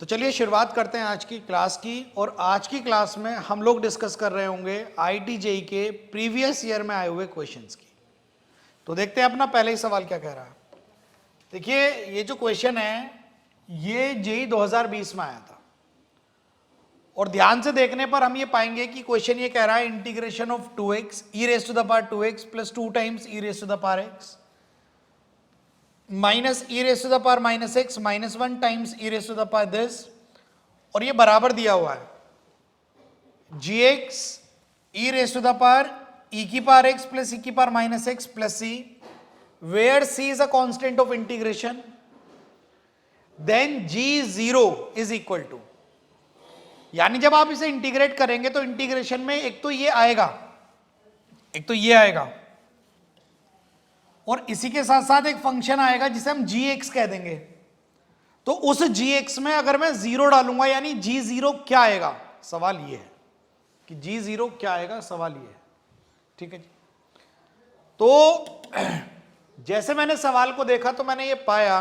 तो चलिए शुरुआत करते हैं आज की क्लास की। और आज की क्लास में हम लोग डिस्कस कर रहे होंगे आईआईटी जेईई के प्रीवियस ईयर में आए हुए क्वेश्चंस की। तो देखते हैं अपना पहले ही सवाल क्या कह रहा है। देखिए ये जो क्वेश्चन है ये जेईई 2020 में आया था और ध्यान से देखने पर हम ये पाएंगे कि क्वेश्चन ये कह रहा है integration of 2x e raise to the power 2x plus 2 times e raise to the power x minus e raise to the power minus x minus 1 times e raise to the power this, और ये बराबर दिया हुआ है gx e raise to the power e की पावर x plus e की पावर minus x plus c, where c is a constant of integration, then g0 is equal to, यानी जब आप इसे इंटीग्रेट करेंगे तो इंटीग्रेशन में एक तो ये आएगा, एक तो ये आएगा, और इसी के साथ साथ एक फंक्शन आएगा जिसे हम gx कह देंगे। तो उस gx में अगर मैं 0 डालूंगा यानी g0 क्या आएगा, सवाल ये है कि g0 क्या आएगा, सवाल ये है। ठीक है जी। तो जैसे मैंने सवाल को देखा तो मैंने ये पाया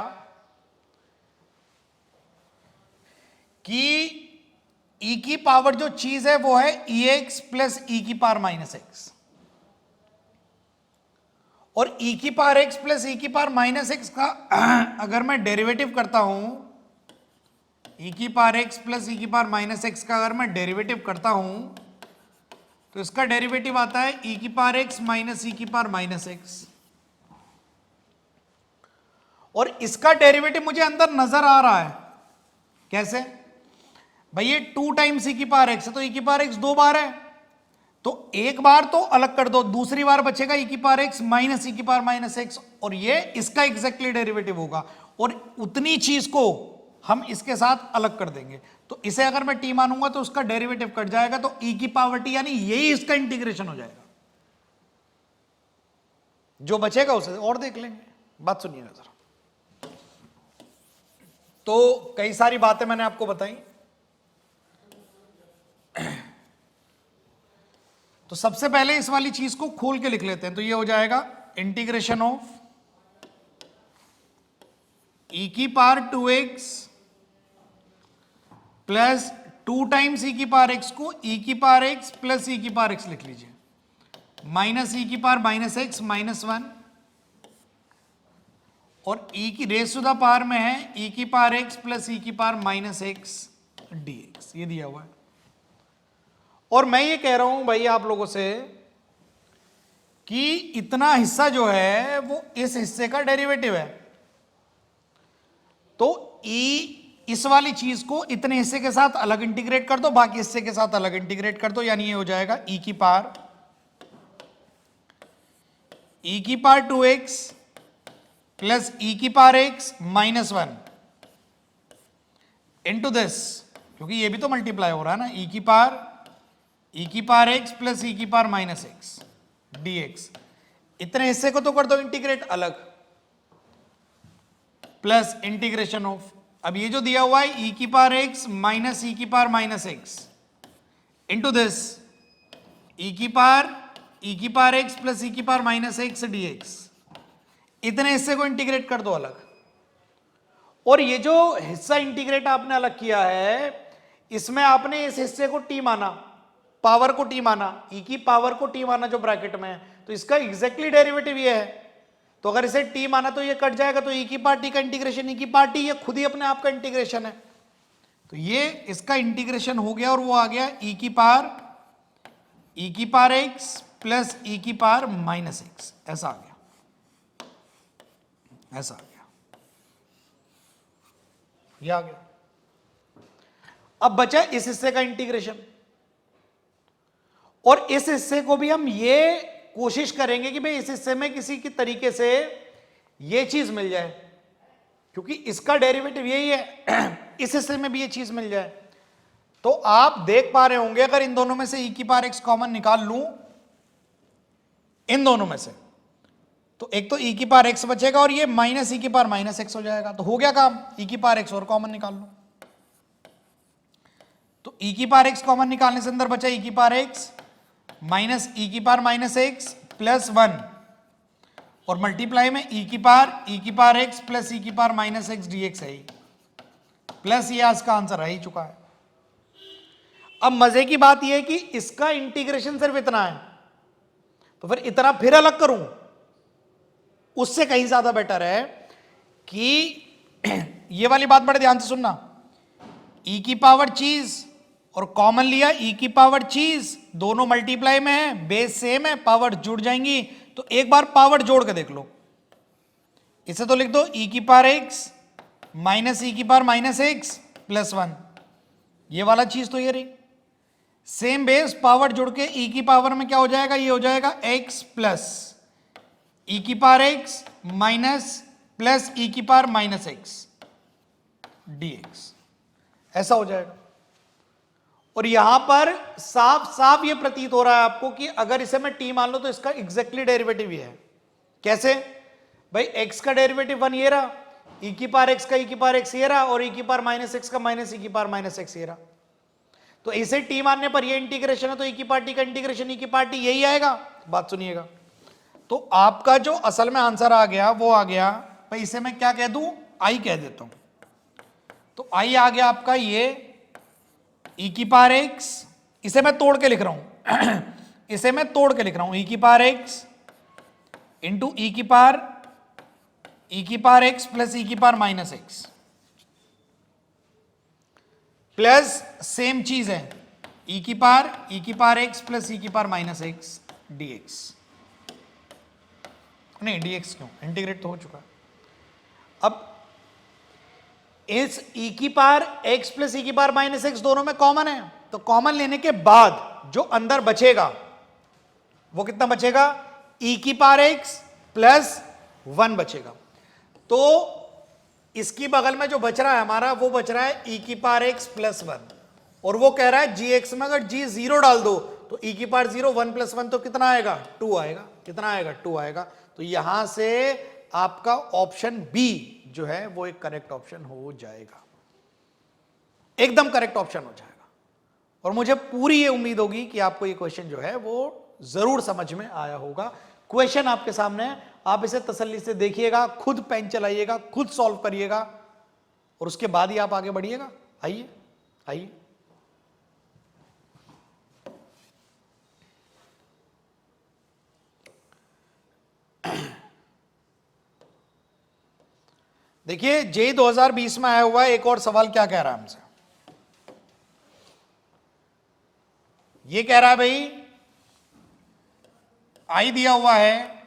कि e की पावर जो चीज है वो है ex प्लस e की पावर माइनस x, और e की पावर x प्लस e की पावर माइनस x का अगर मैं डेरिवेटिव करता हूं, e की पावर x प्लस e की पावर माइनस x का अगर मैं डेरिवेटिव करता हूं तो इसका डेरिवेटिव आता है e की पावर x माइनस e की पावर माइनस x, और इसका डेरिवेटिव मुझे अंदर नजर आ रहा है। कैसे भाई, ये 2 टाइम्स e की पावर x है तो e की पावर x 2 बार है, तो एक बार तो अलग कर दो, दूसरी बार बचेगा e की पावर x माइनस e की पावर माइनस x, और ये इसका एग्जैक्टली डेरिवेटिव होगा, और उतनी चीज को हम इसके साथ अलग कर देंगे। तो इसे अगर मैं t मानूंगा तो उसका डेरिवेटिव कट जाएगा, तो e की पावर t यानी यही इसका इंटीग्रेशन हो जाएगा। जो बचेगा उसे और देख लेंगे। बात सुनिएगा जरा। तो कई सारी बातें मैंने आपको बताई। तो सबसे पहले इस वाली चीज को खोल के लिख लेते हैं। तो ये हो जाएगा इंटीग्रेशन ऑफ e की power 2x plus 2 times e की पावर x को e की पावर x प्लस e की पावर x लिख लीजिए, माइनस e की पावर माइनस x माइनस 1, और e की रेज टू द पावर में है e की पावर x प्लस e की पावर माइनस x dx, ये दिया हुआ है। और मैं ये कह रहा हूं भाई आप लोगों से कि इतना हिस्सा जो है वो इस हिस्से का डेरिवेटिव है, तो e इस वाली चीज को इतने हिस्से के साथ अलग इंटीग्रेट कर दो, बाकी हिस्से के साथ अलग इंटीग्रेट कर दो, यानी ये हो जाएगा e की पावर 2x प्लस e की पावर x माइनस 1 इंटू दिस, क्योंकि ये भी तो मल्टीप्लाई हो रहा है ना, e की पावर x प्लस e की पावर माइनस x dx, इतने हिस्से को तो कर दो इंटीग्रेट अलग, प्लस इंटीग्रेशन ऑफ, अब ये जो दिया हुआ है e की पावर x माइनस e की पावर minus x into this e की पावर x प्लस e की पावर माइनस x dx, इतने हिस्से को इंटीग्रेट कर दो अलग। और ये जो हिस्सा इंटीग्रेट आपने अलग किया है इसमें आपने इस हिस्से को t माना, पावर को t माना, e की पावर को t माना जो ब्रैकेट में है, तो इसका एग्जैक्टली डेरिवेटिव ये है। तो अगर इसे t माना तो ये कट जाएगा, तो e की पावर t का इंटीग्रेशन, e की पावर t ये खुद ही अपने आप का इंटीग्रेशन है, तो ये इसका इंटीग्रेशन हो गया और वो आ गया e की पावर x प्लस e की पावर माइनस x, ऐसा आ गया, ऐसा आ गया, ये आ गया। अब बचा इस हिस्से का इंटीग्रेशन, और इस हिस्से को भी हम ये कोशिश करेंगे कि भाई इस हिस्से में किसी की तरीके से ये चीज मिल जाए, क्योंकि इसका डेरिवेटिव यही है, इस हिस्से में भी ये चीज मिल जाए। तो आप देख पा रहे होंगे अगर इन दोनों में से e की पावर x कॉमन निकाल लूं, इन दोनों में से, तो एक तो e की पावर x बचेगा और ये माइनस e की पावर माइनस x हो जाएगा, तो हो गया काम, e की पावर x और कॉमन निकाल लो। तो e की पावर x कॉमन निकालने से अंदर बचा e की पावर x माइनस e की पावर माइनस x प्लस 1, और मल्टीप्लाई में e की पावर x प्लस e की पावर माइनस x dx है, प्लस ये इसका आंसर आ ही चुका है। अब मजे की बात यह है कि इसका इंटीग्रेशन सिर्फ इतना है, तो फिर इतना फिर अलग करूं, उससे कहीं ज्यादा बेटर है कि ये वाली बात बड़े ध्यान से सुनना, ई की पावर चीज और कॉमन लिया ई की पावर चीज, दोनों मल्टीप्लाई में है, बेस सेम है, पावर जुड़ जाएंगी। तो एक बार पावर जोड़ के देख लो, इसे तो लिख दो ई की पावर एक्स माइनस ई की पावर माइनस एक्स प्लस 1, ये वाला चीज तो ये रही। सेम बेस पावर जुड़ के ई की पावर में क्या हो जाएगा, ये हो जाएगा एक्स प्लस ई की पावर एक्स माइनस प्लस ई की पावर माइनस एक्स डीएक्स, ऐसा हो जाएगा। और यहां पर साफ साफ ये प्रतीत हो रहा है आपको कि अगर इसे मैं टी मान लो तो इसका एग्जैक्टली डेरिवेटिव ये है। कैसे भाई, x का डेरिवेटिव 1 ये रहा, e की पावर x का e की पावर x ये रहा, और e की पावर माइनस x का माइनस e की पावर माइनस x ये रहा। तो इसे t मानने पर ये इंटीग्रेशन है, तो e की पावर t का इंटीग्रेशन e की पावर t यही आएगा। बात सुनिएगा, तो आपका जो असल में आंसर आ गया वो आ गया भाई, इसे मैं क्या कह दूं, i कह देता हूं। तो i आ गया आपका ये e की पावर x, इसे मैं तोड़ के लिख रहा हूं इसे मैं तोड़ के लिख रहा हूं, e की पावर x इंटू e की पावर x प्लस e की पावर माइनस x प्लस सेम चीज है e की पावर x प्लस e की पावर माइनस x dx, नहीं dx क्यों, इंटीग्रेट तो हो चुका। अब इस e की पावर x प्लस e की पावर माइनस x दोनों में कॉमन है, तो कॉमन लेने के बाद जो अंदर बचेगा वो कितना बचेगा, e की पावर x प्लस 1 बचेगा। तो इसकी बगल में जो बच रहा है हमारा, वो बच रहा है e की पावर x प्लस 1, और वो कह रहा है gx में अगर g 0 डाल दो तो e की पावर 0 1 प्लस 1 तो कितना आएगा, 2 आएगा। कितना आएगा, 2 आएगा। तो यहां से आपका ऑप्शन बी जो है वो एक करेक्ट ऑप्शन हो जाएगा, एकदम करेक्ट ऑप्शन हो जाएगा। और मुझे पूरी ये उम्मीद होगी कि आपको ये क्वेश्चन जो है वो जरूर समझ में आया होगा। क्वेश्चन आपके सामने है, आप इसे तसल्ली से देखिएगा, खुद पेन चलाइएगा, खुद सॉल्व करिएगा, और उसके बाद ही आप आगे बढ़िएगा। आइए आइए, देखिए जे 2020 में आया हुआ है एक और सवाल, क्या कह रहा है हमसे, ये कह रहा है भाई आई दिया हुआ है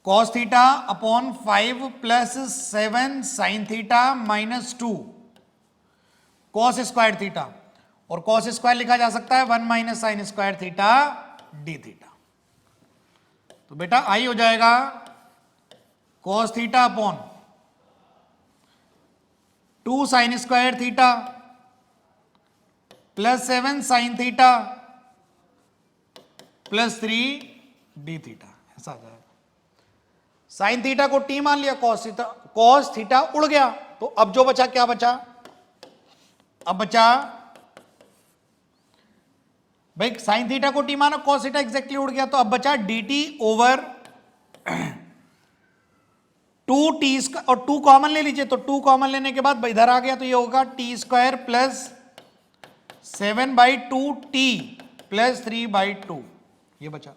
cos theta upon 5 plus 7 sine theta minus 2 cos square theta, और cos स्क्वायर लिखा जा सकता है 1 minus sine square theta d theta. तो बेटा आई हो जाएगा cos theta upon 2 sine square theta plus 7 sine theta plus 3 D theta, ऐसा आ जाएगा। साइन थीटा को टी मान लिया, cos थीटा उड़ गया, तो अब जो बचा क्या बचा, अब बचा भाई साइन थीटा को टी माना, cos थीटा एग्जैक्टली उड़ गया, तो अब बचा dt ओवर 2t और 2 कॉमन ले लीजिए, तो 2 कॉमन लेने के बाद इधर आ गया तो ये होगा t square plus 7/2t plus 3/2, ये बचा।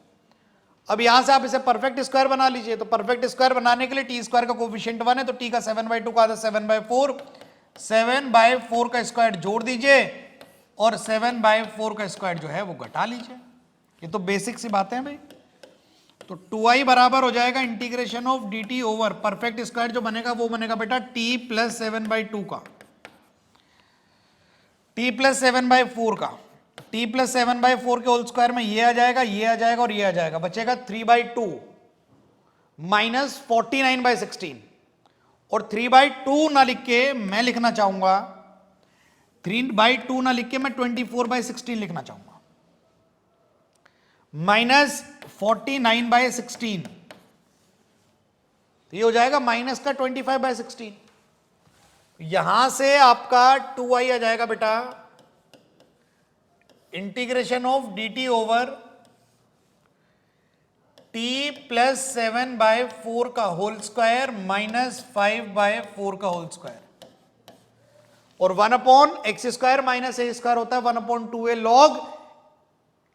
अब यहां से आप इसे परफेक्ट स्क्वायर बना लीजिए, तो परफेक्ट स्क्वायर बनाने के लिए टी स्क्वायर का कोफिशिएंट 1 है, तो टी का 7/2 का आधा 7/4, 7/4 का स्क्वायर जोड़ दीजिए और 7/4 का स्क्वायर जो है वो घटा लीजिए। ये तो बेसिक सी बातें हैं भाई। तो 2i बराबर हो जाएगा integration of dt over perfect square जो बनेगा वो बनेगा बेटा t प्लस 7/2 का, t प्लस 7/4 का, t प्लस 7/4 के होल स्क्वायर में ये आ जाएगा, ये आ जाएगा और ये आ जाएगा, बचेगा 3/2 माइनस 49/16, और 3/2 ना लिख के मैं लिखना चाहूंगा, 3/2 ना लिख के मैं 24/16 लिखना चाहूंगा, माइनस 49/16, तो ये हो जाएगा माइनस का 25/16। यहां से आपका 2i आ जाएगा बेटा integration of dt over t plus 7/4 का होल स्क्वायर माइनस 5/4 का होल स्क्वायर। और 1/x² माइनस ए स्क्वायर होता है 1/2a log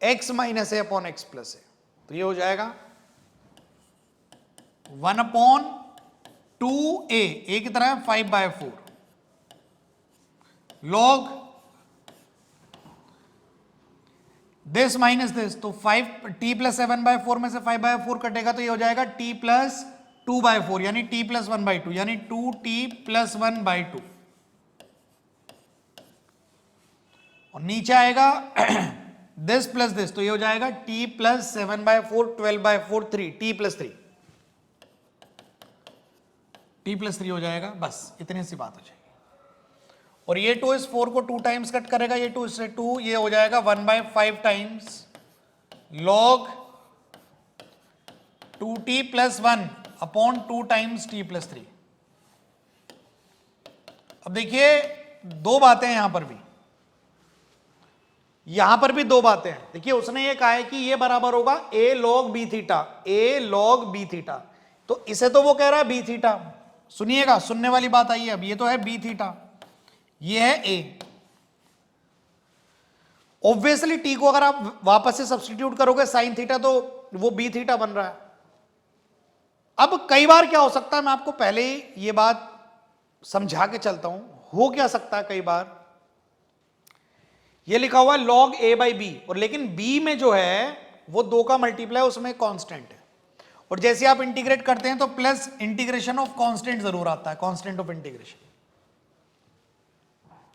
x माइनस ए अपॉन एक्स प्लस ए। तो ये हो जाएगा 1/2a, ए की तरह 5/4 log दिस माइनस दिस, तो 5t प्लस 7/4 में से 5/4 कटेगा तो ये हो जाएगा t प्लस 2/4 यानी t प्लस 1/2 यानी 2t प्लस 1/2 और नीचे आएगा दिस प्लस दिस, तो ये हो जाएगा t plus 7/4 12/4 3 t plus 3 t plus 3 हो जाएगा। बस इतनी सी बात हो जाएगी। और ये 2 इस 4 को 2 टाइम्स कट करेगा, ये 2 इससे 2, ये हो जाएगा 1/5 times log 2t plus 1 upon 2 times t plus 3। अब देखिए दो बातें हैं यहां पर भी दो बातें हैं। देखिए उसने ये कहा है कि ये बराबर होगा a log b theta, a log b theta, तो इसे तो वो कह रहा है b थीटा। सुनिएगा, सुनने वाली बात आई है। अब ये तो है b थीटा, ये है a। ऑब्वियसली t को अगर आप वापस से सब्स्टिट्यूट करोगे साइन थीटा तो वो b थीटा बन रहा है। अब कई बार क्या हो सकता है, मैं आपको पहले ही ये बात समझा के चलता हूं। हो क्या सकता है, कई बार ये लिखा हुआ है log a बाई बी, और लेकिन b में जो है वो 2 का मल्टीप्लाई उसमें कांस्टेंट है, और जैसे आप इंटीग्रेट करते हैं तो प्लस इंटीग्रेशन ऑफ कांस्टेंट जरूर आता है, कांस्टेंट ऑफ इंटीग्रेशन।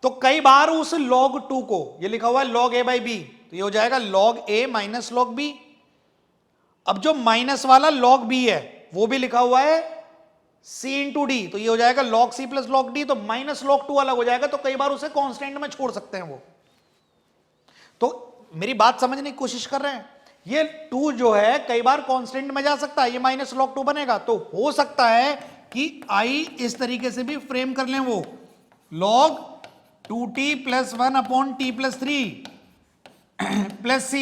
तो कई बार उस log 2 को, ये लिखा हुआ है log a बाई बी, तो ये हो जाएगा log a minus log b। अब जो माइनस वाला log b है वो भी लिखा हुआ है c इंटू डी, तो ये हो जाएगा log c plus log d, तो माइनस log 2 अलग हो जाएगा। तो कई बार उसे कांस्टेंट में छोड़ सकते हैं वो। तो मेरी बात समझने की कोशिश कर रहे हैं, ये 2 जो है कई बार कांस्टेंट में जा सकता है, ये माइनस log 2 बनेगा। तो हो सकता है कि आई इस तरीके से भी फ्रेम कर लें, वो log 2t plus 1 upon t plus 3 plus c,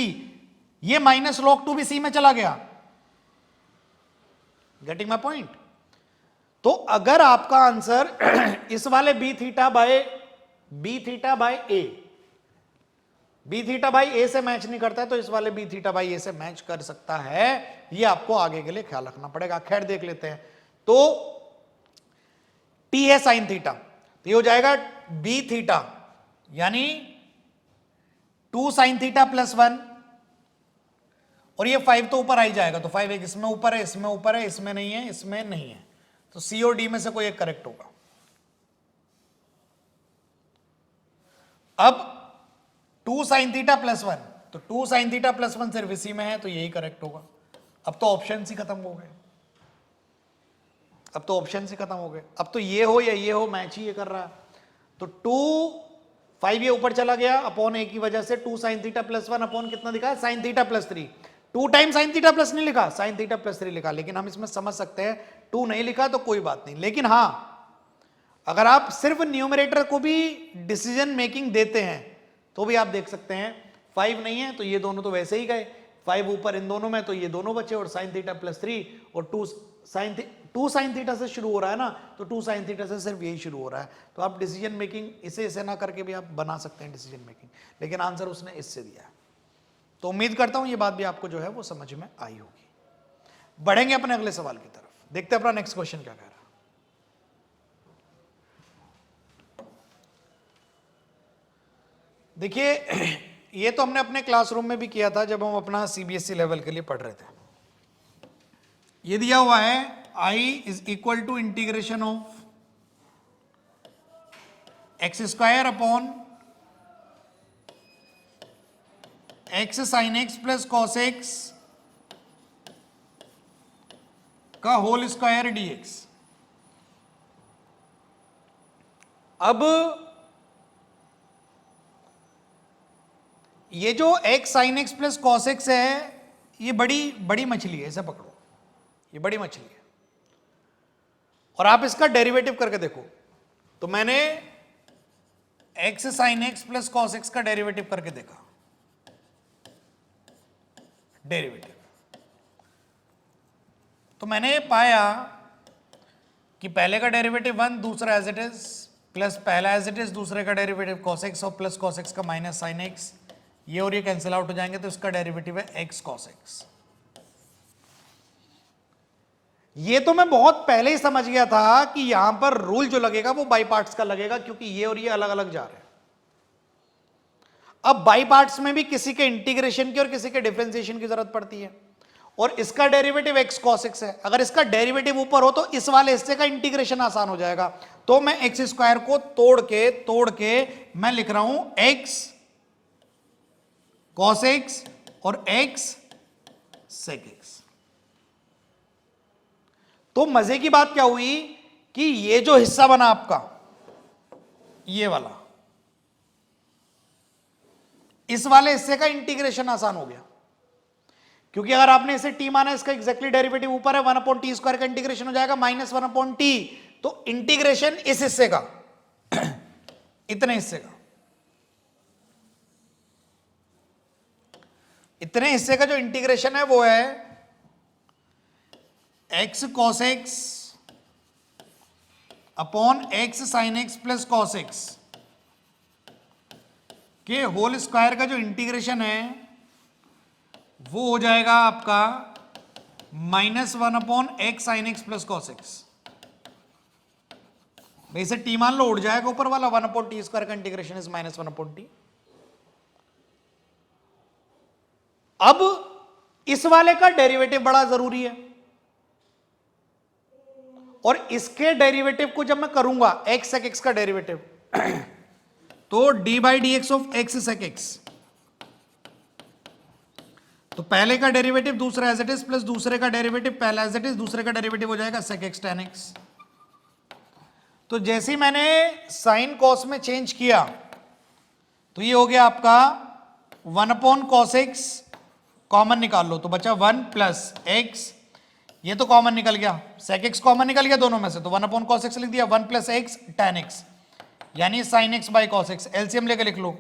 ये माइनस log 2 भी c में चला गया। Getting my point? तो अगर आपका आंसर इस वाले b theta by a, b theta by A से मैच नहीं करता है, तो इस वाले b थीटा बाई ए से मैच कर सकता है। ये आपको आगे के लिए ख्याल रखना पड़ेगा। खैर देख लेते हैं। तो t है साइन थीटा, तो ये हो जाएगा b थीटा यानी 2 साइन थीटा प्लस 1, और ये 5 तो ऊपर आ ही जाएगा, तो 5 एक इसमें ऊपर है, इसमें ऊपर है, इसमें नहीं है, इसमें नहीं है, तो c और d में से कोई एक करेक्ट होगा। अब 2 साइन थीटा प्लस 1, तो 2 साइन थीटा प्लस 1 सिर्फ इसी में है, तो यही करेक्ट होगा। अब तो ऑप्शन ही खत्म हो गए, अब तो ऑप्शन ही खत्म हो गए। अब तो ये हो या ये हो, मैच ही ये कर रहा है। तो 5 ये ऊपर चला गया अपॉन ए की वजह से 2 साइन थीटा प्लस 1 अपॉन कितना दिखा है, sine theta plus 3। 2 time sine theta plus नहीं लिखा, साइन थीटा प्लस 3 लिखा। लेकिन हम इसमें समझ सकते हैं 2 नहीं लिखा तो कोई बात नहीं। लेकिन हां, अगर आप सिर्फ न्यूमरेटर को भी डिसीजन मेकिंग देते हैं तो भी आप देख सकते हैं 5 नहीं है तो ये दोनों तो वैसे ही गए, 5 ऊपर इन दोनों में तो ये दोनों बचे, और साइन थीटा प्लस 3 और 2 साइन थीटा से शुरू हो रहा है ना, तो 2 साइन थीटा से सिर्फ यही शुरू हो रहा है। तो आप डिसीजन मेकिंग इसे ना करके भी आप बना सकते हैं डिसीजन मेकिंग, लेकिन आंसर उसने इससे दिया है। तो उम्मीद करता हूं ये बात भी आपको जो है वो समझ में आई होगी। बढ़ेंगे अपने अगले सवाल की तरफ, देखते हैं अपना नेक्स्ट क्वेश्चन क्या कह रहा है। देखिए ये तो हमने अपने क्लासरूम में भी किया था जब हम अपना सीबीएसई लेवल के लिए पढ़ रहे थे। ये दिया हुआ है I is equal to integration of x square upon x sine x plus cos x का होल स्क्वायर डीएक्स। अब ये जो x sine x plus cos x है, ये बड़ी मछली है, इसे पकड़ो, ये बड़ी मछली है। और आप इसका डेरिवेटिव करके देखो, तो मैंने x sine x plus cos x का डेरिवेटिव करके देखा, डेरिवेटिव, तो मैंने पाया कि पहले का डेरिवेटिव 1, दूसरा एज इट इज प्लस पहला एज इट इज, दूसरे का डेरिवेटिव cos x और प्लस cos x का माइनस sin x, ये और ये कैंसिल आउट हो जाएंगे तो इसका डेरिवेटिव है x cos x। ये तो मैं बहुत पहले ही समझ गया था कि यहां पर रूल जो लगेगा वो बाई पार्ट्स का लगेगा, क्योंकि ये और ये अलग अलग जा रहे हैं। अब बाई पार्ट्स में भी किसी के इंटीग्रेशन की और किसी के डिफरेंशिएशन की जरूरत पड़ती है, और इसका डेरिवेटिव x cos x है। अगर इसका डेरिवेटिव ऊपर हो तो इस वाले हिस्से का इंटीग्रेशन आसान हो जाएगा। तो मैं एक्स स्क्वायर को तोड़ के मैं लिख रहा हूं x cos x और x sec x। तो मजे की बात क्या हुई कि ये जो हिस्सा बना आपका, ये वाला, इस वाले हिस्से का इंटीग्रेशन आसान हो गया, क्योंकि अगर आपने इसे t माना, इसका एग्जैक्टली डेरिवेटिव ऊपर है, 1/t² का इंटीग्रेशन हो जाएगा -1/t। तो इंटीग्रेशन इस हिस्से का इतने हिस्से का, इतने हिस्से का जो इंटीग्रेशन है वो है x cos x upon x sin x plus cos x के होल स्क्वायर का जो इंटीग्रेशन है वो हो जाएगा आपका -1/x sin x plus cos x। इसे t मान लो, उड़ जाएगा ऊपर वाला, 1/t² का इंटीग्रेशन इज -1/t। अब इस वाले का डेरिवेटिव बड़ा जरूरी है, और इसके डेरिवेटिव को जब मैं करूंगा x sec x का डेरिवेटिव तो d/dx of x sec x, तो पहले का डेरिवेटिव दूसरा एज इट इज प्लस दूसरे का डेरिवेटिव पहला एज इट इज, दूसरे का डेरिवेटिव हो जाएगा sec x tan x। तो जैसे ही मैंने साइन कॉस में चेंज किया तो ये हो गया आपका 1/cos x, कॉमन निकाल लो तो बचा 1 प्लस x, ये तो कॉमन निकल गया, sec x कॉमन निकल गया दोनों में से, तो 1/cos x लिख दिया, 1 प्लस x tan x यानी sin x by cos x, LCM लेकर लिख लो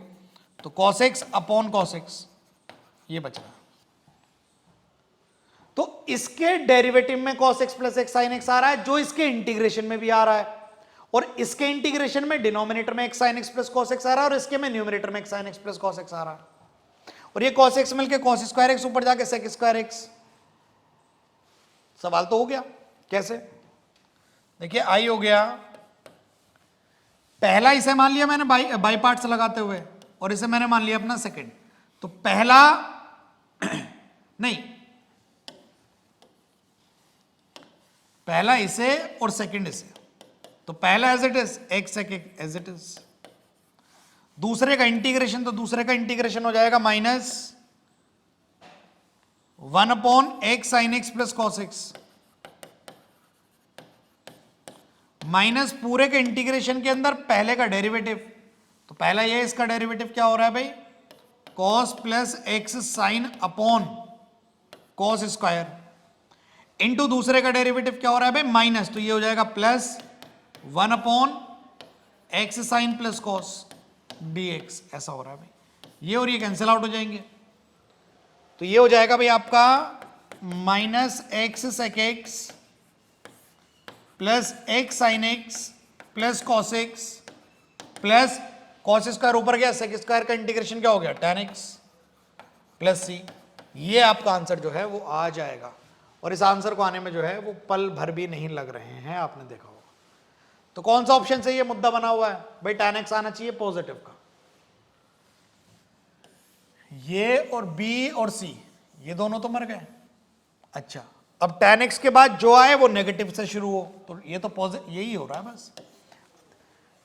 तो cos x upon cos x ये बच रहा। तो इसके डेरिवेटिव में cos x plus x sin x आ रहा है, जो इसके इंटीग्रेशन में भी आ रहा है, और इसके इंटीग्रेशन में डिनोमिनेटर में x sin x plus cos x आ रहा है, और इसके में न्यूमरेटर में x sin x plus cos x आ रहा है, और ये cos x मिलके cos स्क्वायर x ऊपर जाके sec स्क्वायर x। सवाल तो हो गया कैसे? देखिए आई हो गया, पहला इसे मान लिया मैंने बाई पार्ट्स लगाते हुए, और इसे मैंने मान लिया अपना सेकंड। तो पहला नहीं, पहला इसे और सेकंड इसे, तो पहला as it is x sec x as it is, दूसरे का इंटीग्रेशन, तो दूसरे का इंटीग्रेशन हो जाएगा -1/x sin x plus cos x, minus पूरे के इंटीग्रेशन के अंदर पहले का डेरिवेटिव, तो पहला ये इसका डेरिवेटिव क्या हो रहा है भाई, cos plus x sin upon cos square, into दूसरे का डेरिवेटिव क्या हो रहा है भाई माइनस, तो ये हो जाएगा plus 1/x sin plus cos dx, ऐसा हो रहा है भाई, ये और ये कैंसिल आउट हो जाएंगे, तो ये हो जाएगा भाई आपका -x sec x plus x sin x plus cos x plus cos square ऊपर गया, sec स्क्वायर का इंटीग्रेशन क्या हो गया tan x प्लस c। ये आपका आंसर जो है वो आ जाएगा, और इस आंसर को आने में जो है वो पल भर भी नहीं लग रहे हैं, आपने देखा होगा। तो कौन सा ऑप्शन से ये मुद्दा बना हुआ है भाई, tan x आना चाहिए पॉजिटिव का, ये और b और c ये दोनों तो मर गए। अच्छा, अब tan x के बाद जो आए वो नेगेटिव से शुरू हो, तो ये तो पॉजिटिव, यही हो रहा है बस,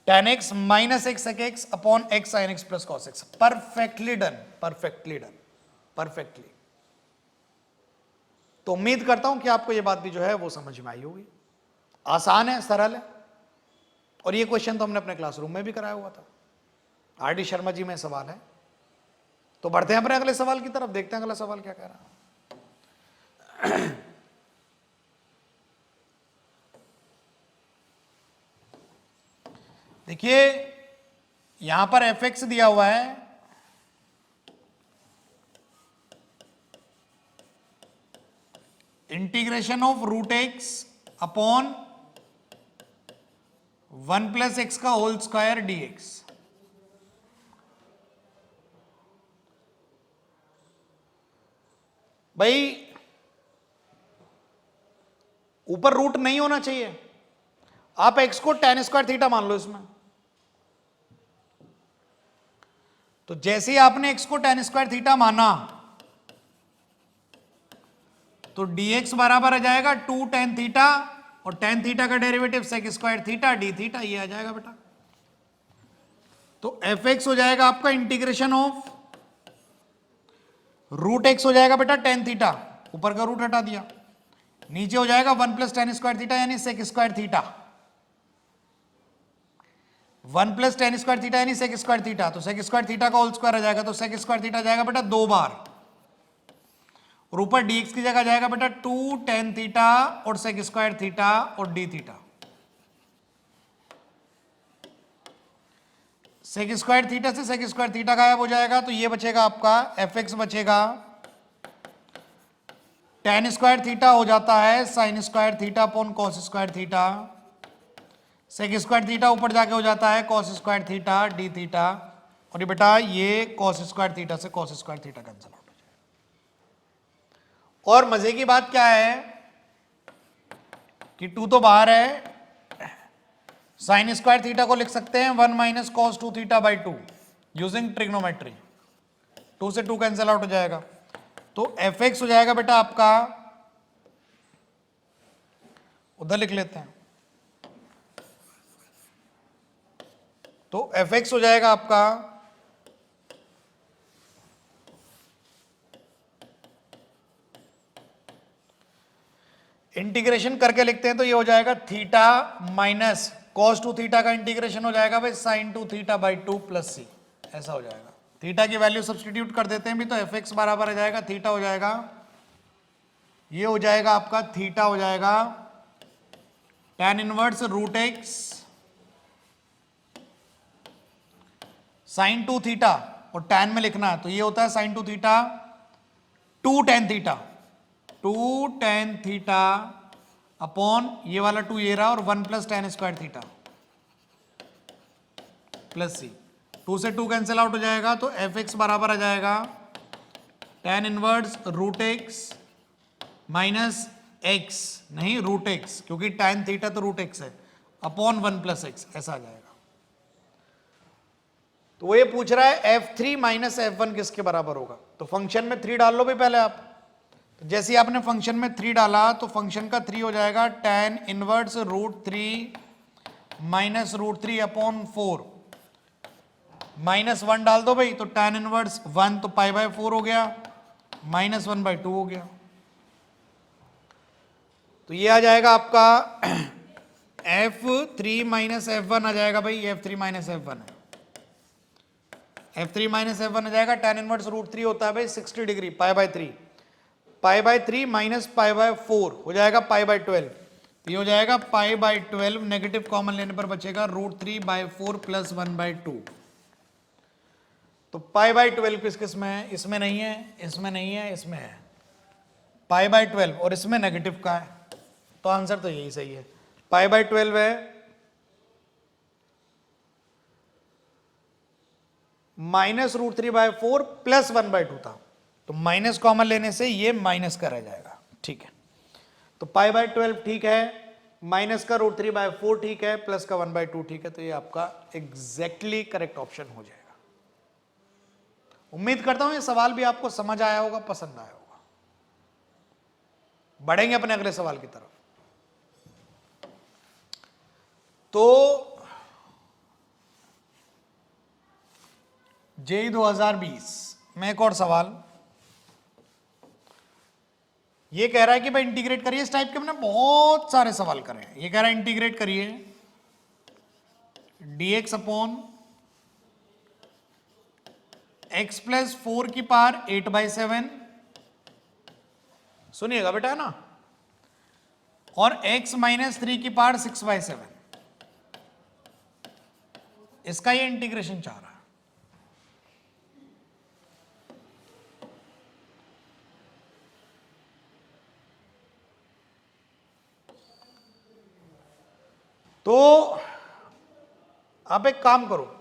tan x minus x sec x upon x sin x plus cos x, perfectly done, perfectly done, perfectly. तो उम्मीद करता हूं कि आपको ये बात भी जो है वो समझ में आई होगी, आसान है, सरल है, और ये क्वेश्चन तो हमने अपने क्लासरूम में भी कराया हुआ था, आर.डी. शर्मा जी में सवाल है। तो बढ़ते हैं अपने अगले सवाल की तरफ, देखते हैं अगला सवाल क्या कह रहा है। देखिए यहां पर fx दिया हुआ है, integration of root x upon 1 plus x का होल स्क्वायर डी एक्स। भाई ऊपर रूट नहीं होना चाहिए, आप एक्स को tan स्क्वायर थीटा मान लो इसमें। तो जैसे ही आपने एक्स को tan स्क्वायर थीटा माना तो dx बराबर आ जाएगा 2 tan थीटा, और tan थीटा का derivative sec square theta d theta, ये आ जाएगा बेटा। तो fx हो जाएगा आपका इंटीग्रेशन ऑफ रूट एक्स हो जाएगा बेटा tan थीटा, ऊपर का रूट हटा दिया, नीचे हो जाएगा 1 प्लस tan स्क्वायर थीटा यानी sec square theta. 1 plus tan square theta यानी sec स्क्वायर थीटा, तो sec स्क्वायर थीटा का होल स्क्वायर आ जाएगा, तो sec स्क्वायर थीटा जाएगा बेटा 2 बार, और ऊपर dx की जगह जाएगा बेटा 2 tan थीटा और sec स्क्वायर थीटा और d theta. sec square theta से sec स्क्वायर थीटा गायब हो जाएगा, तो ये बचेगा आपका fx बचेगा, tan स्क्वायर थीटा हो जाता है sin square theta upon cos square theta, sec square theta ऊपर जाके हो जाता है cos square theta d theta, और ये बेटा ये cos स्क्वायर थीटा से cos square theta cancel out हो जाएगा। और मजे की बात क्या है कि 2 तो बाहर है, साइन स्क्वायर थीटा को लिख सकते हैं 1 minus cos 2 theta by 2 using trigonometry, 2 से 2 कैंसिल आउट हो जाएगा। तो एफ एक्स हो जाएगा बेटा आपका, उधर लिख लेते हैं, तो एफ एक्स हो जाएगा आपका इंटीग्रेशन करके लिखते हैं तो ये हो जाएगा थीटा माइनस कॉस 2 थीटा का इंटीग्रेशन हो जाएगा भाई साइन 2 थीटा बाई 2 प्लस सी, ऐसा हो जाएगा। थीटा की वैल्यू सब्सटीट्यूट कर देते हैं भी, तो एफ एक्स बराबर आ जाएगा, थीटा हो जाएगा, ये हो जाएगा आपका थीटा हो जाएगा tan inverse root x sine 2 theta, और tan में लिखना है तो ये होता है sine 2 theta 2 tan theta, 2 tan theta upon ये वाला 2 ये रहा, और 1 plus tan square theta plus C, 2 से 2 कैंसिल आउट हो जाएगा, तो एफ एक्स बराबर आ जाएगा tan inverse root x minus x, नहीं रूट एक्स, क्योंकि tan थीटा तो रूट एक्स है, अपॉन 1 प्लस एक्स, ऐसा आ जाएगा। तो वो ये पूछ रहा है f3 माइनस f1 किसके बराबर होगा, तो फंक्शन में 3 डाल लो भाई पहले आप। तो जैसे ही आपने फंक्शन में 3 डाला तो फंक्शन का 3 हो जाएगा tan inverse root 3 minus root 3 upon 4, minus 1 डाल दो भाई, तो tan इनवर्स 1 तो पाई बाय 4 हो गया, माइनस 1 बाई 2 हो गया। तो ये आ जाएगा आपका f3 माइनस f1 आ जाएगा भाई, f3 माइनस f1 है, f3 माइनस f1 आ जाएगा, tan इनवर्स रूट 3 होता है भाई 60 degree, pi by 3, pi by 3 minus pi by 4 हो जाएगा पाई बाय 12, तो ये हो जाएगा पाई बाय 12, नेगेटिव कॉमन लेने पर बचेगा रूट 3 बाय 4 प्लस 1 बाय 2। तो पाई बाय 12 किस किस में है, इसमें नहीं है, इसमें नहीं है, इसमें है, पाई बाय 12 और इसमें नेगेटिव का है, तो आंसर तो यही सही है, पाई बाय 12 है, minus root 3 by 4 plus 1 by 2 था, तो माइनस कॉमन लेने से ये माइनस का रह जाएगा, ठीक है। तो पाई बाय 12 ठीक है, माइनस का रूट 3 बाय 4 ठीक है, प्लस का 1 बाय 2 ठीक है, तो ये आपका एग्जैक्टली करेक्ट ऑप्शन हो जाएगा। उम्मीद करता हूं ये सवाल भी आपको समझ आया होगा, पसंद आया होगा। बढ़ेंगे अपने अगले सवाल की तरफ। तो जेई 2020 में एक और सवाल ये कह रहा है कि भाई इंटीग्रेट करिए, इस टाइप के हमने बहुत सारे सवाल करे हैं। ये कह रहा है इंटीग्रेट करिए dx अपॉन x प्लस 4 की पावर 8/7, सुनिएगा बेटा ना, और x माइनस 3 की पावर 6/7, इसका ये इंटीग्रेशन चाह रहा है। तो आप एक काम करो,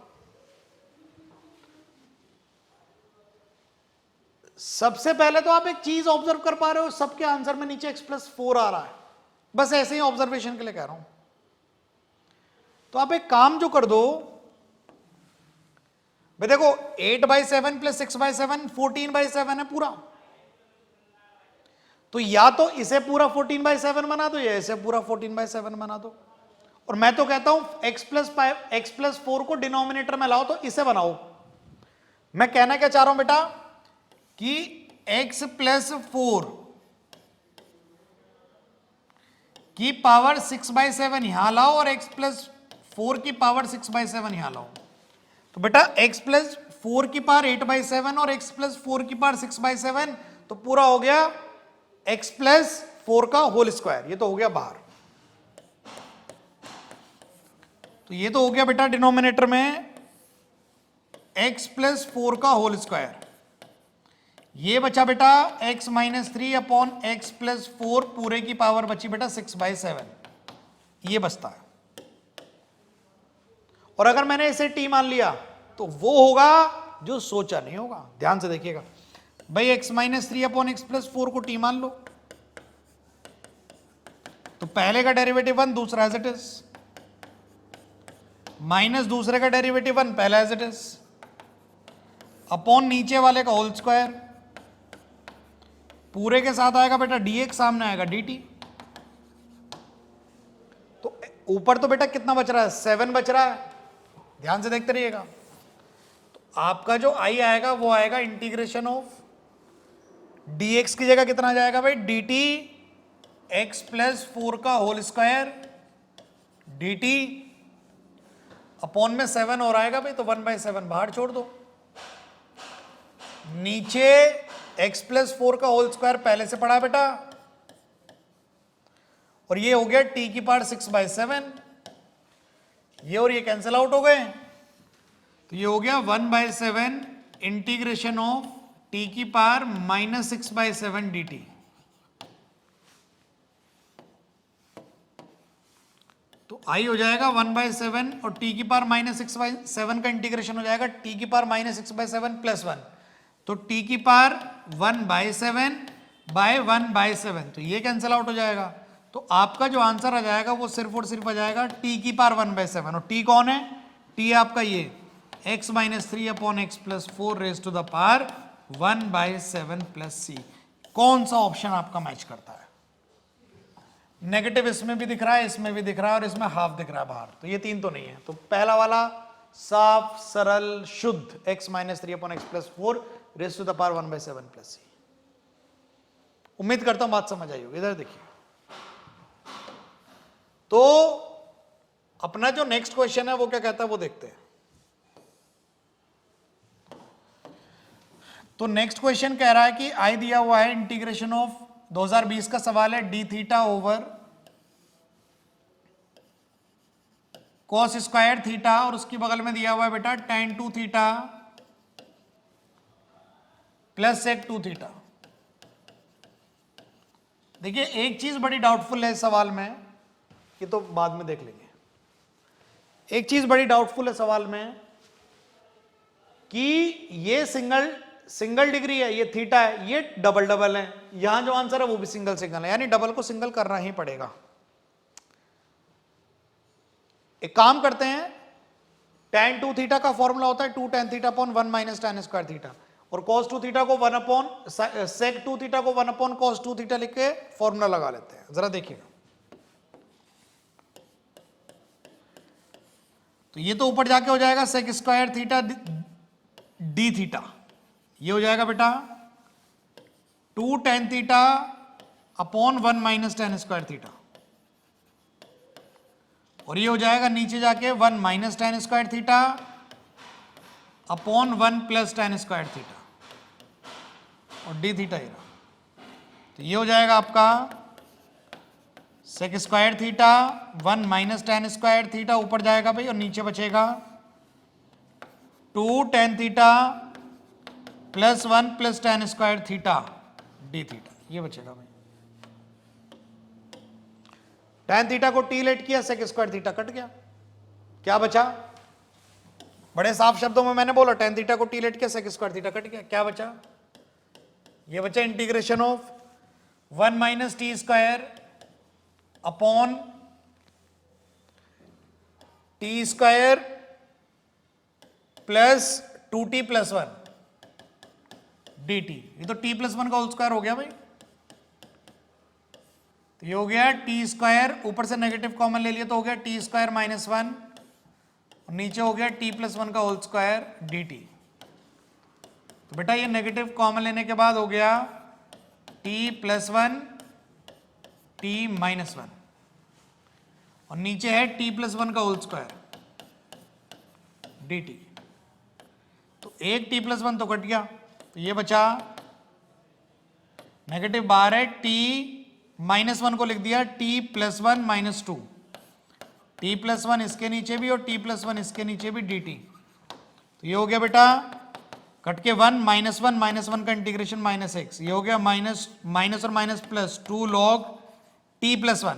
सबसे पहले तो आप एक चीज ऑब्जर्व कर पा रहे हो, सबके आंसर में नीचे x+4 आ रहा है, बस ऐसे ही ऑब्जर्वेशन के लिए कह रहा हूं। तो आप एक काम जो कर दो भाई, देखो 8/7 प्लस 6/7 14/7 है पूरा, तो या तो इसे पूरा 14/7 बना दो या इसे पूरा 14/7 बना दो। और मैं तो कहता हूं x+4 को डिनोमिनेटर में लाओ, तो इसे बनाओ। मैं कहना क्या चाह रहा हूं बेटा कि x+4 की पावर 6/7 यहां लाओ और x+4 की पावर 6/7 यहां लाओ। तो बेटा x+4 की पावर 8/7 और x+4 की पावर 6/7, तो पूरा हो गया x+4 का होल स्क्वायर। ये तो हो गया बाहर, तो ये तो हो गया बेटा डिनोमिनेटर में x+4 का होल स्क्वायर। ये बचा बेटा x-3 अपॉन x+4 पूरे की पावर बची बेटा 6/7, ये बचता है। और अगर मैंने इसे t मान लिया तो वो होगा जो सोचा नहीं होगा। ध्यान से देखिएगा भाई, x-3 अपॉन x+4 को t मान लो, तो पहले का डेरिवेटिव 1, दूसरा एज इट इज, माइनस दूसरे का डेरिवेटिव 1, पहला एज इट इज, अपॉन नीचे वाले का होल स्क्वायर, पूरे के साथ आएगा बेटा dx, सामने आएगा dt। तो ऊपर तो बेटा कितना बच रहा है, 7 बच रहा है, ध्यान से देखते रहिएगा। तो आपका जो i आएगा वो आएगा इंटीग्रेशन ऑफ dx की जगह कितना जाएगा भाई, dt x+4 का होल स्क्वायर dt, अपॉन में 7 और आएगा भाई, तो 1/7 बाहर छोड़ दो, नीचे x+4 का होल स्क्वायर पहले से पड़ा बेटा, और ये हो गया t की पावर 6/7, ये और ये कैंसिल आउट हो गए, तो ये हो गया 1/7 इंटीग्रेशन ऑफ t की पावर -6/7 dt। तो i हो जाएगा 1/7 और t की पावर -6/7 का इंटीग्रेशन हो जाएगा t की पावर -6/7 + 1, तो t की पावर 1/7/1/7, तो ये कैंसिल आउट हो जाएगा। तो आपका जो आंसर आ जाएगा वो सिर्फ और सिर्फ आ जाएगा t की पावर 1/7, और t कौन है, t आपका ये x-3 upon x+4 raise to the power 1/7 + c। कौन सा ऑप्शन आपका मैच करता है? नेगेटिव इसमें भी दिख रहा है, इसमें भी दिख रहा है, और इसमें हाफ दिख रहा है बाहर, तो ये 3 तो नहीं है। तो पहला वाला साफ सरल शुद्ध x-3 upon x+4 raise to the power 1/7 + c। उम्मीद करता हूं बात समझ आई होगी। इधर देखिए, तो अपना जो नेक्स्ट क्वेश्चन है वो क्या कहता है वो देखते हैं। तो नेक्स्ट क्वेश्चन कह रहा है कि आई दिया हुआ है इंटीग्रेशन ऑफ 2020 का सवाल है d theta over cos square theta, और उसकी बगल में दिया हुआ है बेटा tan 2 theta plus sec 2 theta. देखिए एक चीज बड़ी डाउटफुल है इस सवाल में, ये तो बाद में देख लेंगे। एक चीज बड़ी डाउटफुल है सवाल में कि ये सिंगल डिग्री है, ये थीटा है, ये डबल डबल है, यहां जो आंसर है वो भी सिंगल सिंगल है, यानी डबल को सिंगल करना ही पड़ेगा। एक काम करते हैं, tan 2 थीटा का फॉर्मूला होता है 2 tan theta upon 1 minus tan square theta, और cos 2 थीटा को 1 अपॉन sec 2 थीटा को 1 अपॉन cos 2 थीटा लिख के फॉर्मूला लगा लेते हैं। जरा देखिएगा, तो ये तो ऊपर जाके हो जाएगा sec square theta d theta, ये हो जाएगा बेटा 2 tan theta upon 1 minus tan square theta, और ये हो जाएगा नीचे जाके 1 minus tan square theta upon 1 plus tan square theta, और d थीटा ही रहा। तो ये हो जाएगा आपका sec square theta 1 minus tan square theta ऊपर जाएगा भाई, और नीचे बचेगा 2 tan theta plus 1 plus tan square theta d theta, ये बचेगा भाई। tan थीटा को t लेट किया, sec स्क्वायर थीटा कट गया, क्या बचा बड़े साफ शब्दों में मैंने बोला tan थीटा को t लेट के sec स्क्वायर थीटा कट गया, क्या बचा? ये बचा integration of 1 minus T square upon T square plus 2t plus 1 dt। ये तो t प्लस 1 का होल स्क्वायर हो गया भाई। तो ये हो गया टी स्क्वायर, ऊपर से नेगेटिव कॉमन ले लिया तो हो गया टी स्क्वायर माइनस 1 और नीचे हो गया टी प्लस 1 का होल स्क्वायर dt। तो बेटा ये नेगेटिव कॉमन लेने के बाद हो गया टी प्लस 1 टी माइनस 1 और नीचे है टी प्लस 1 का होल स्क्वायर dt। तो एक टी प्लस 1 तो कट गया, तो ये बचा नेगेटिव बाहर है, टी माइनस 1 को लिख दिया T plus 1 minus 2, T plus 1 इसके नीचे भी और टी प्लस 1 इसके नीचे भी dt। तो ये हो गया बेटा कट के 1 माइनस 1 का इंटीग्रेशन माइनस एक्स, ये हो गया माइनस माइनस और minus plus 2 log T plus 1।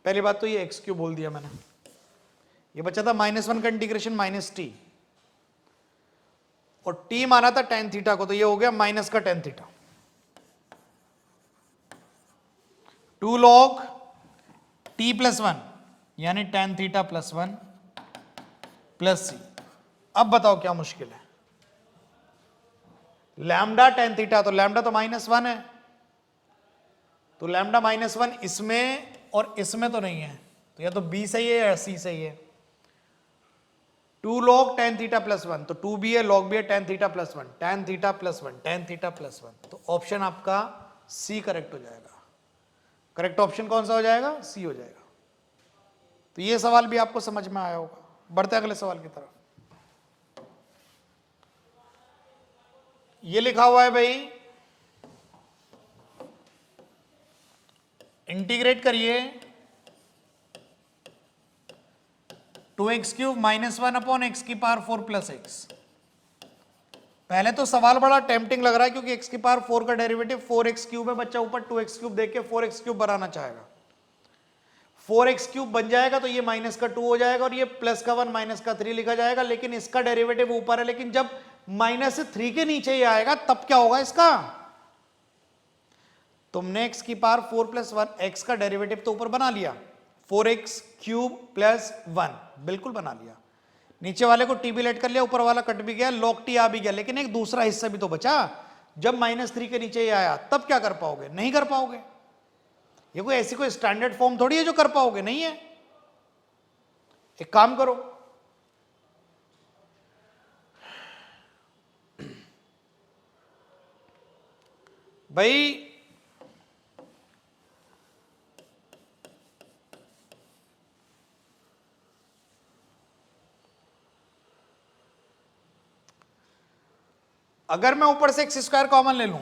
पहली बात तो ये एक्स क्यूब बोल दिया मैंने, ये बचा था -1 का इंटीग्रेशन माइनस टी और टी माना था tan थीटा को, तो ये हो गया माइनस का tan theta 2 log T plus 1 यानी tan थीटा प्लस 1 प्लस सी। अब बताओ क्या मुश्किल है? लैम्डा tan थीटा, तो लैम्डा तो -1 है, तो लैम्डा -1 इसमें और इसमें तो नहीं है, तो या तो बी सही है या सी सही है। 2 log tan थीटा प्लस 1, तो 2 भी है log भी है tan theta plus 1, tan theta plus 1, tan theta plus 1, तो ऑप्शन आपका सी करेक्ट हो जाएगा। करेक्ट ऑप्शन कौन सा हो जाएगा? सी हो जाएगा। तो ये सवाल भी आपको समझ में आया होगा। बढ़ते अगले सवाल की तरफ। ये लिखा हुआ है भाई, इंटीग्रेट करिए 2x³ माइनस 1 अपॉन x की पावर 4 प्लस एक्स। पहले तो सवाल बड़ा टेम्पटिंग लग रहा है क्योंकि x की पावर 4 का डेरिवेटिव 4x³ है, बच्चा ऊपर 2x³ देख के 4x³ बनाना चाहेगा। 4x³ बन जाएगा तो ये माइनस का 2 हो जाएगा और ये प्लस का 1 माइनस का 3 लिखा जाएगा, लेकिन इसका डेरिवेटिव ऊपर है। लेकिन जब माइनस 3 के नीचे ही आएगा तब क्या होगा इसका? तुमने x की पावर 4 प्लस 1, x का डेरिवेटिव तो ऊपर बना लिया, 4x³ प्लस 1 बिल्कुल बना लिया, नीचे वाले को t भी लेट कर लिया, ऊपर वाला कट भी गया, log t आ भी गया, लेकिन एक दूसरा हिस्सा भी तो बचा। जब -3 के नीचे ही आया तब क्या कर पाओगे? नहीं कर पाओगे। ये कोई ऐसी कोई स्टैंडर्ड फॉर्म थोड़ी है जो कर पाओगे, नहीं है। एक काम करो, भाई अगर मैं ऊपर से x² कॉमन ले लूं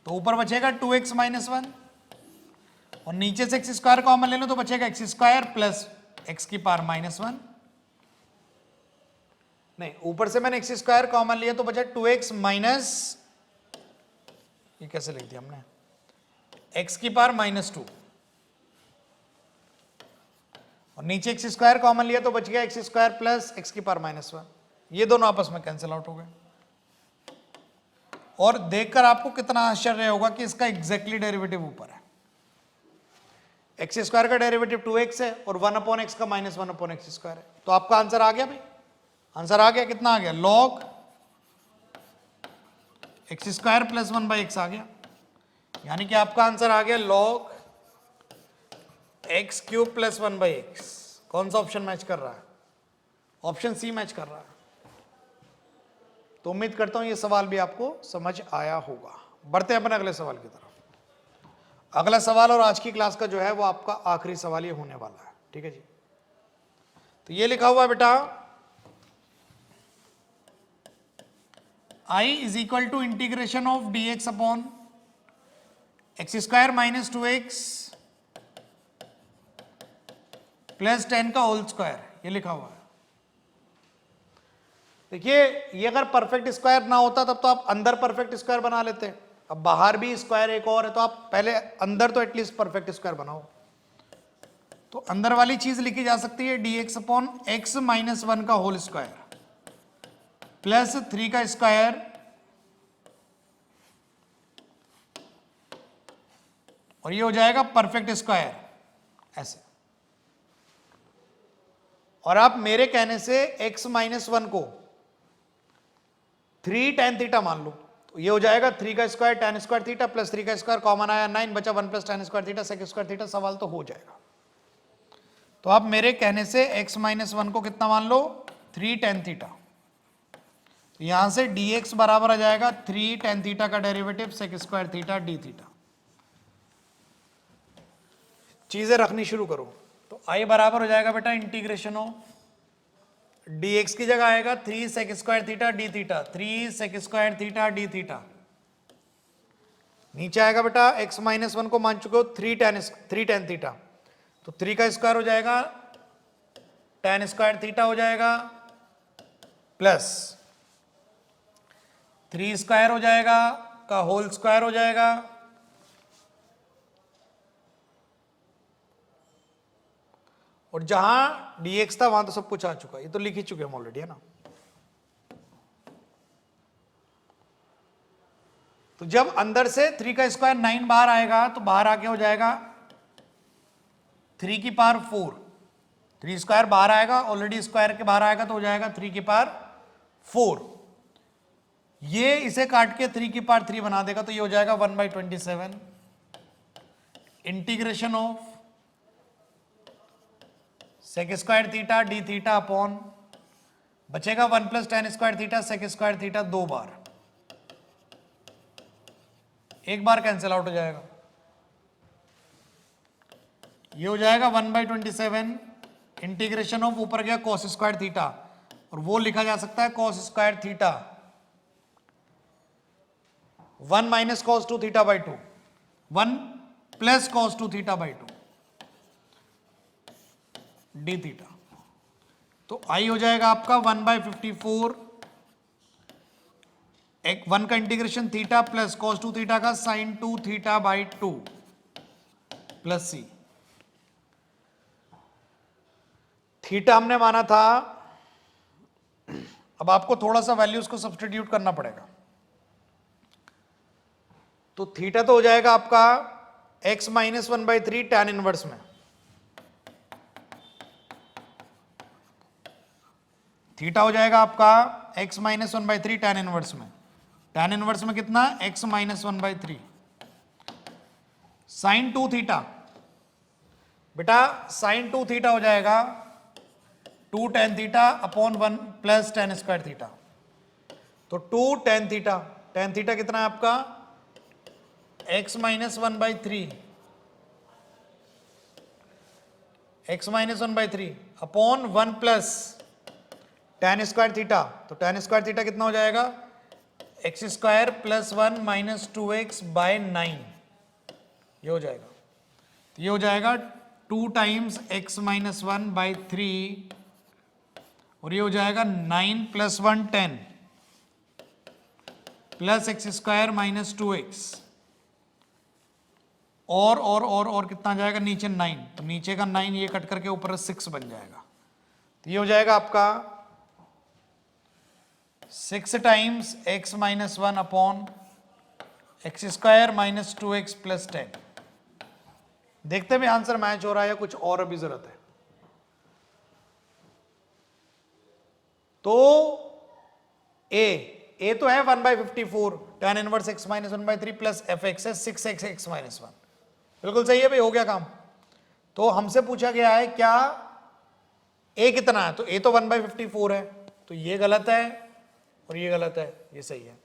तो ऊपर बचेगा 2x माइनस 1 और नीचे से x² कॉमन ले लूं तो बचेगा x² प्लस x की पावर -1। नहीं, ऊपर से मैंने x² कॉमन लिया तो बचा 2x माइनस, ये कैसे लिख दिया हमने, x की पावर -2 और नीचे x² कॉमन लिया तो बच गया x² प्लस x की पावर -1। ये दोनों आपस में कैंसिल आउट हो गए और देखकर आपको कितना आश्चर्य होगा कि इसका एग्जैक्टली डेरिवेटिव ऊपर है। x² का डेरिवेटिव 2x है और 1 अपॉन x का -1 अपॉन x² है, तो आपका आंसर आ गया भाई। आंसर आ गया, कितना आ गया? log x² प्लस 1/x आ गया, यानी कि आपका आंसर आ गया log x³ प्लस 1/x। कौन सा ऑप्शन मैच कर रहा है? ऑप्शन सी मैच कर रहा है। तो उम्मीद करता हूं ये सवाल भी आपको समझ आया होगा। बढ़ते हैं अपने अगले सवाल की तरफ। अगला सवाल और आज की क्लास का जो है वो आपका आखिरी सवाल ये होने वाला है, ठीक है जी। तो ये लिखा हुआ है बेटा, I is equal to integration of dx upon x² minus 2x plus 10 का होल स्क्वायर, ये लिखा हुआ है। देखिए, ये अगर परफेक्ट स्क्वायर ना होता तब तो आप अंदर परफेक्ट स्क्वायर बना लेते, अब बाहर भी स्क्वायर एक और है तो आप पहले अंदर तो एटलीस्ट परफेक्ट स्क्वायर बनाओ। तो अंदर वाली चीज लिखी जा सकती है dx अपॉन x माइनस 1 का होल स्क्वायर प्लस 3 का स्क्वायर और ये हो जाएगा परफेक्ट स्क्वायर ऐसे। और आप मेरे कहने से x माइनस 1 को 3 tan थीटा मान लो, तो ये हो जाएगा 3 का square tan square theta plus 3 का स्क्वायर कॉमन आया 9 बचा 1 plus tan square theta sec square theta. सवाल तो हो जाएगा। तो आप मेरे कहने से x माइनस 1 को कितना मान लो 3 tan थीटा। यहां से dx बराबर आ जाएगा 3 tan थीटा का derivative sec square theta d theta. चीजें रखनी शुरू करो। तो i बराबर हो जाएगा बेटा इंटीग्रेशन ऑफ dx की जगह आएगा 3 sec square theta d theta, 3 sec square theta d theta. नीचे आएगा बेटा x माइनस 1 को मान चुके हो 3 tan थीटा, तो 3 का स्क्वायर हो जाएगा tan स्क्वायर थीटा हो जाएगा प्लस 3 स्क्वायर हो जाएगा का होल स्क्वायर हो जाएगा और जहां dx था वहां तो सब कुछ आ चुका, ये तो लिख ही चुके हम ऑलरेडी, है ना। तो जब अंदर से 3 का स्क्वायर 9 बाहर आएगा तो बाहर आके हो जाएगा 3 की पावर 4। 3 स्क्वायर बाहर आएगा, ऑलरेडी स्क्वायर के बाहर आएगा तो हो जाएगा 3 की पावर 4। ये इसे काट के 3 की पावर 3 बना देगा तो ये हो जाएगा 1/27 integration of sec square theta d theta upon बचेगा 1 plus tan square theta sec square theta 2 बार, एक बार कैंसिल आउट हो जाएगा। ये हो जाएगा 1/27 इंटीग्रेशन ऑफ ऊपर गया cos स्क्वायर थीटा और वो लिखा जा सकता है cos square theta 1 minus cos 2 theta by 2, 1 plus cos 2 theta by 2 d theta. तो आई हो जाएगा आपका 1/54 एक 1 का integration theta plus cos 2 theta का sin 2 theta by 2 plus c. Theta हमने माना था, अब आपको थोड़ा सा वैल्यूज को सब्स्टिट्यूट करना पड़ेगा। तो थीटा तो हो जाएगा आपका x माइनस 1/3 tan इनवर्स में, थीटा हो जाएगा आपका x माइनस 1/3 tan इनवर्स में, tan इनवर्स में कितना x माइनस 1/3 sin 2 थीटा। बेटा sin 2 थीटा हो जाएगा 2 tan theta upon 1 plus tan square theta. तो 2 tan थीटा, tan थीटा कितना है आपका x minus 1/3 x minus 1/3 upon 1 plus tan square theta. तो tan स्क्वायर थीटा कितना हो जाएगा x square plus 1 minus 2x by 9, ये हो जाएगा। तो ये हो जाएगा 2 टाइम्स x माइनस 1/3 और ये हो जाएगा 9 plus 1 10 plus x square minus 2x और कितना जाएगा नीचे 9, तो नीचे का 9 ये कट करके ऊपर 6 बन जाएगा। तो ये हो जाएगा आपका 6 times x minus 1 upon x square minus 2x plus 10। देखते हैं आंसर मैच हो रहा है या कुछ और अभी जरूरत है। तो a तो है 1/54 tan inverse x minus 1/3 plus fx है 6x x माइनस 1, बिल्कुल सही है भाई, हो गया काम। तो हमसे पूछा गया है क्या a कितना है, तो a तो 1/54 है, तो ये गलत है और ये गलत है, ये सही है।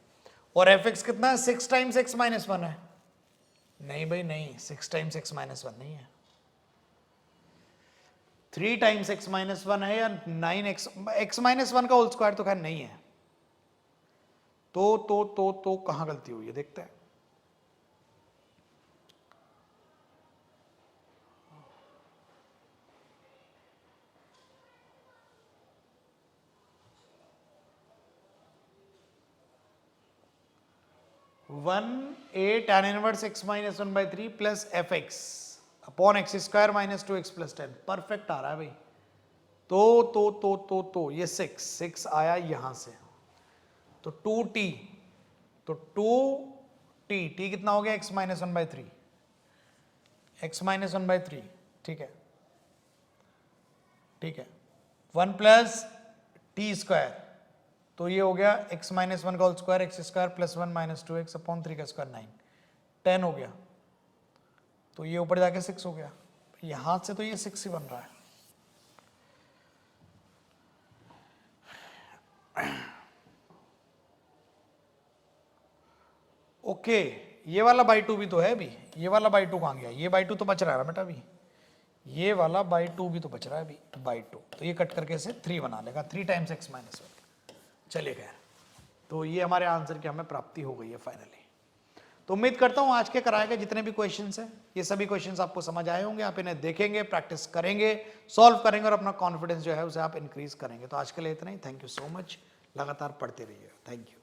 और fx कितना है 6 टाइम्स x माइनस 1 है, नहीं भाई नहीं, 6 टाइम्स x माइनस 1 नहीं है, 3 टाइम्स x माइनस 1 है या 9x माइनस 1 का होल स्क्वायर तो खैर नहीं है। तो कहां गलती हुई है देखते हैं। One A tan inverse x minus 1/3 plus fx upon x square minus 2x plus 10, perfect आ रहा है भाई। तो ये 6 आया यहां से, तो 2t, तो 2t, t कितना हो गया x माइनस 1/3, x माइनस 1/3, ठीक है, ठीक है, 1 प्लस टी स्क्वायर, तो ये हो गया x माइनस 1 का whole square, x square plus 1 minus 2x upon 3 का स्क्वायर 9, 10 हो गया, तो ये ऊपर जाके 6 हो गया, यहां से तो ये 6 ही बन रहा है। ओके, ये वाला बाई 2 भी तो है अभी, ये वाला बाई 2 कहां गया, ये बाई 2 तो बच रहा है बेटा अभी, ये वाला बाई 2 भी तो बच रहा है अभी, बाई 2, तो ये कट करके इसे 3 बना लेगा, 3 टाइम्स x माइनस 1। चलिए खैर, तो ये हमारे आंसर की हमें प्राप्ति हो गई है फाइनली। तो उम्मीद करता हूं आज के कराए गए जितने भी क्वेश्चंस हैं, ये सभी क्वेश्चंस आपको समझ आए होंगे, आप इन्हें देखेंगे, प्रैक्टिस करेंगे, सॉल्व करेंगे और अपना कॉन्फिडेंस जो है उसे आप इंक्रीज करेंगे। तो आज के लिए इतना ही, थैंक यू सो मच, लगातार पढ़ते रहिए, थैंक यू।